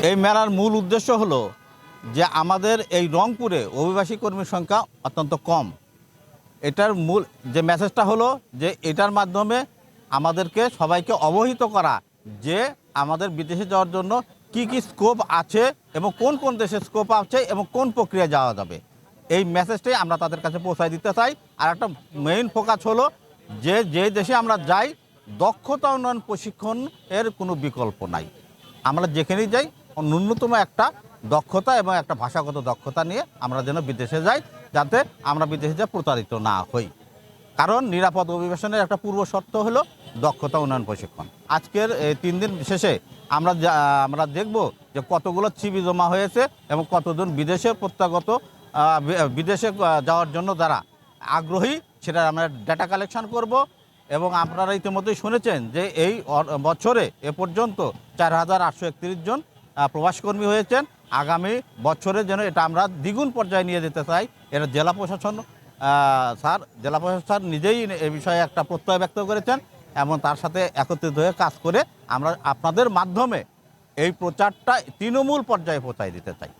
এই মেলার মূল উদ্দেশ্য হলো যে আমাদের এই রংপুরে অভিবাসী কর্মীর সংখ্যা অত্যন্ত কম। এটার মূল যে মেসেজটা হলো যে এটার মাধ্যমে আমাদেরকে সবাইকে অবহিত করা যে আমাদের বিদেশে যাওয়ার জন্য কি কি স্কোপ আছে এবং কোন কোন দেশে স্কোপ আছে এবং কোন প্রক্রিয়া যাওয়া যাবে। এই মেসেজটাই আমরা তাদের কাছে পৌঁছায় দিতে চাই। আর একটা মেইন ফোকাস হলো যে যে দেশে আমরা যাই দক্ষতা উন্নয়ন প্রশিক্ষণ এর কোনো বিকল্প নাই। আমরা যেখানেই যাই ন্যূনতম একটা দক্ষতা এবং একটা ভাষাগত দক্ষতা নিয়ে আমরা যেন বিদেশে যাই, যাতে আমরা বিদেশে যা প্রতারিত না হই। কারণ নিরাপদ অভিবাসনের একটা পূর্ব শর্ত হলো দক্ষতা উন্নয়ন প্রশিক্ষণ। আজকের এই 3 দিন শেষে আমরা দেখব যে কতগুলো সিভি জমা হয়েছে এবং কতজন বিদেশে প্রত্যাগত বিদেশে যাওয়ার জন্য যারা আগ্রহী সেটা আমরা ডাটা কালেকশন করব। এবং আপনারা ইতিমধ্যেই শুনেছেন যে এই বছরে এ পর্যন্ত 4,831 জন প্রবাসকর্মী হয়েছেন। আগামী বছরে যেন এটা আমরা দ্বিগুণ পর্যায়ে নিয়ে যেতে চাই। এটা জেলা প্রশাসন জেলা প্রশাসন নিজেই এ বিষয়ে একটা প্রত্যয় ব্যক্ত করেছেন এবং তার সাথে একত্রিত হয়ে কাজ করে আমরা আপনাদের মাধ্যমে এই প্রচারটা তৃণমূল পর্যায়ে পৌঁছায় দিতে চাই।